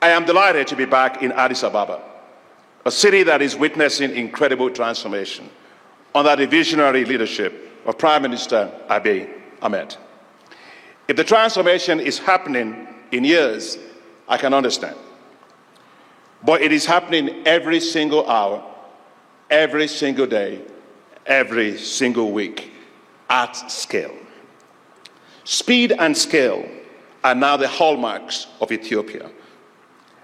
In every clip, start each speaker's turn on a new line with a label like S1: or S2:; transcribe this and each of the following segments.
S1: I am delighted to be back in Addis Ababa, a city that is witnessing incredible transformation under the visionary leadership of Prime Minister Abiy Ahmed. If the transformation is happening in years, I can understand. But it is happening every single hour, every single day, every single week, at scale. Speed and scale are now the hallmarks of Ethiopia.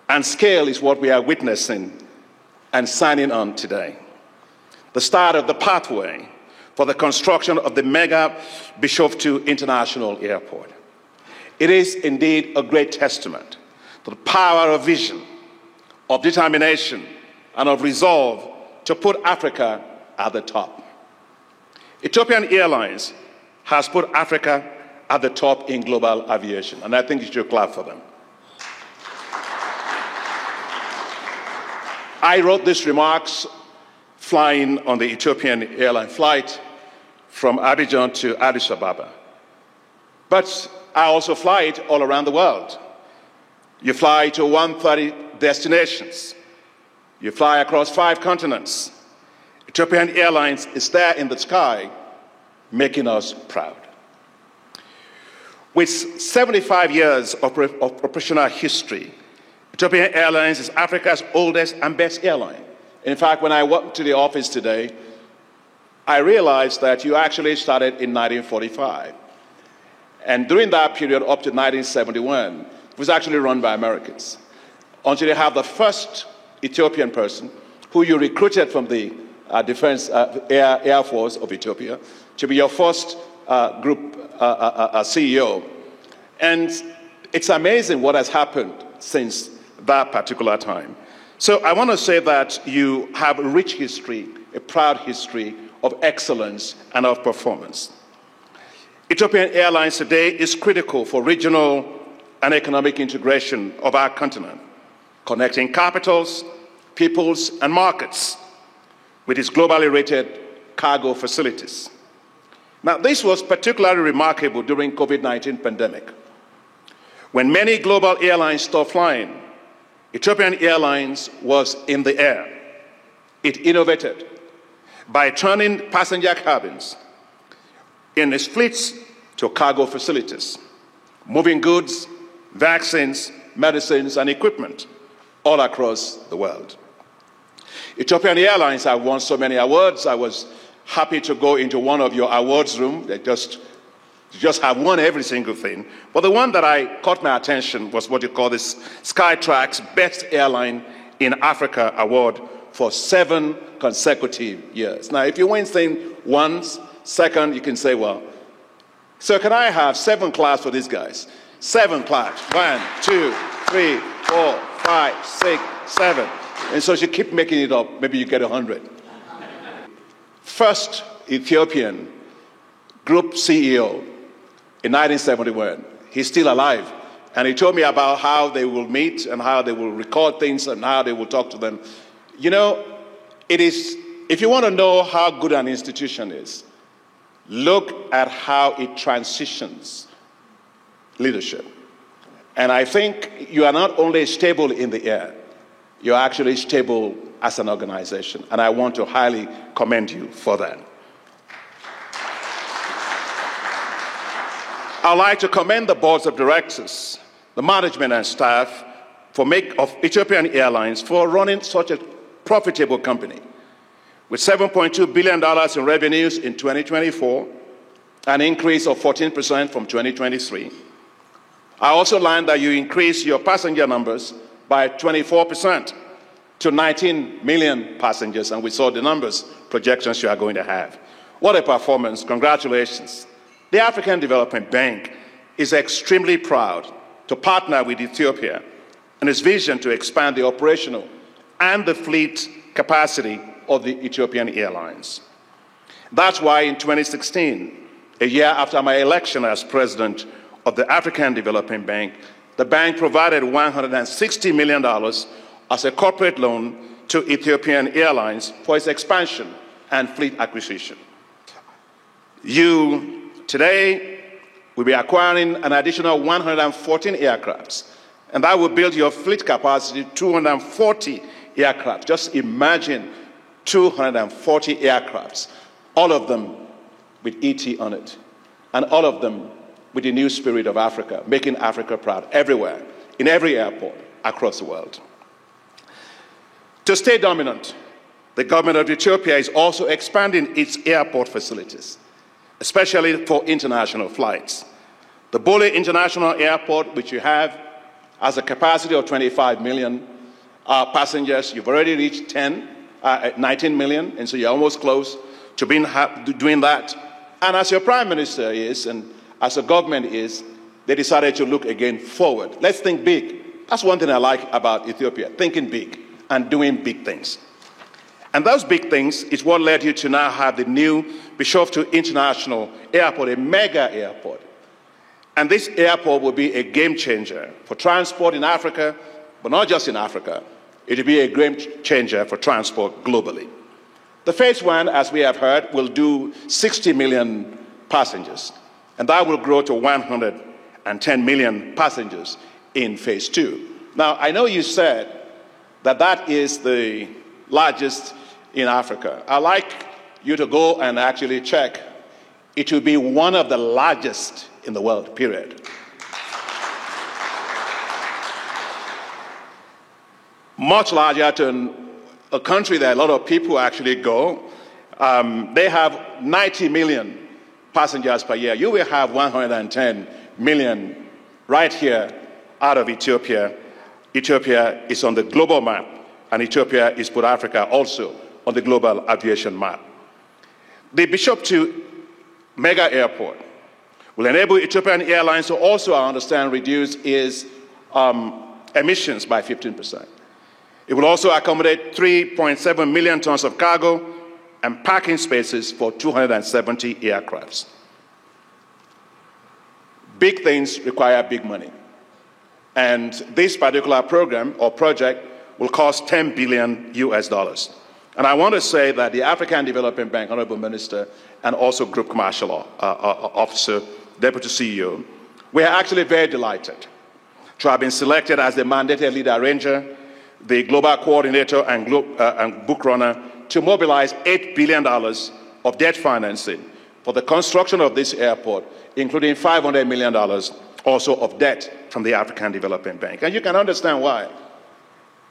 S1: And scale is what we are witnessing and signing on today. The start of the pathway for the construction of the mega Bishoftu International Airport. It is indeed a great testament to the power of vision, of determination, and of resolve to put Africa at the top. Ethiopian Airlines has put Africa at the top in global aviation, and I think you should clap for them. I wrote these remarks flying on the Ethiopian airline flight from Abidjan to Addis Ababa. But I also fly it all around the world. You fly to 130 destinations. You fly across 5 continents. Ethiopian Airlines is there in the sky, making us proud. With 75 years of operational history, Ethiopian Airlines is Africa's oldest and best airline. In fact, when I walked to the office today, I realized that you actually started in 1945. And during that period, up to 1971, it was actually run by Americans. Until you have the first Ethiopian person who you recruited from the Air Force of Ethiopia to be your first group CEO. And it's amazing what has happened since that particular time. So I want to say that you have a rich history, a proud history of excellence and of performance. Ethiopian Airlines today is critical for regional and economic integration of our continent, connecting capitals, peoples, and markets with its globally rated cargo facilities. Now, this was particularly remarkable during COVID-19 pandemic. When many global airlines stopped flying, Ethiopian Airlines was in the air. It innovated by turning passenger cabins in its fleets to cargo facilities, moving goods, vaccines, medicines, and equipment all across the world. Ethiopian Airlines have won so many awards. I was happy to go into one of your awards room. They just have won every single thing. But the one that caught my attention was what you call this Skytrax Best Airline in Africa Award for 7 consecutive years. Now, if you win thing once, second, you can say, well, so can I have 7 claps for these guys? 7 claps. 1, 2, 3, 4, 5, 6, 7. And so you keep making it up. Maybe you get 100. First Ethiopian group CEO in 1971. He's still alive. And he told me about how they will meet and how they will record things and how they will talk to them. You know, if you want to know how good an institution is, look at how it transitions leadership. And I think you are not only stable in the air, you're actually stable as an organization. And I want to highly commend you for that. I'd like to commend the boards of directors, the management and staff of Ethiopian Airlines for running such a profitable company. With $7.2 billion in revenues in 2024, an increase of 14% from 2023. I also learned that you increased your passenger numbers by 24% to 19 million passengers, and we saw the numbers, projections you are going to have. What a performance, congratulations. The African Development Bank is extremely proud to partner with Ethiopia in its vision to expand the operational and the fleet capacity of the Ethiopian Airlines. That's why in 2016, a year after my election as president of the African Development Bank, the bank provided $160 million as a corporate loan to Ethiopian Airlines for its expansion and fleet acquisition. You today will be acquiring an additional 114 aircrafts, And that will build your fleet capacity to 240 aircraft. Just imagine 240 aircrafts, all of them with ET on it, and all of them with the new spirit of Africa, making Africa proud everywhere, in every airport across the world. To stay dominant, the government of Ethiopia is also expanding its airport facilities, especially for international flights. The Bole International Airport, which you have, has a capacity of 25 million passengers. You've already reached 19 million, and so you're almost close to doing that. And as your prime minister is, and as the government is, they decided to look again forward. Let's think big. That's one thing I like about Ethiopia, thinking big and doing big things. And those big things is what led you to now have the new Bishoftu International Airport, a mega airport. And this airport will be a game changer for transport in Africa, but not just in Africa. It will be a game changer for transport globally. The phase one, as we have heard, will do 60 million passengers, and that will grow to 110 million passengers in phase two. Now, I know you said that that is the largest in Africa. I'd like you to go and actually check. It will be one of the largest in the world, period. Much larger than a country that a lot of people actually go. They have 90 million passengers per year. You will have 110 million right here out of Ethiopia. Ethiopia is on the global map, and Ethiopia is put Africa also on the global aviation map. The Bishoftu mega airport will enable Ethiopian Airlines to also, I understand, reduce its emissions by 15%. It will also accommodate 3.7 million tons of cargo and parking spaces for 270 aircrafts. Big things require big money. And this particular program or project will cost $10 billion US. And I want to say that the African Development Bank, Honorable Minister, and also Group Commercial Officer, Deputy CEO, we are actually very delighted to have been selected as the mandated lead arranger, the global coordinator and book runner to mobilize $8 billion of debt financing for the construction of this airport, including $500 million also of debt from the African Development Bank. And you can understand why.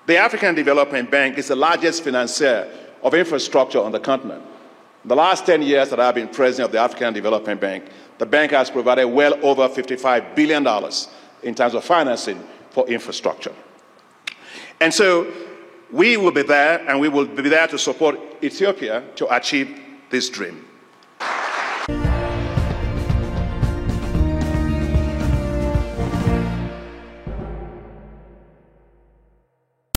S1: The African Development Bank is the largest financier of infrastructure on the continent. In the last 10 years that I've been president of the African Development Bank, the bank has provided well over $55 billion in terms of financing for infrastructure. And so we will be there, and we will be there to support Ethiopia to achieve this dream.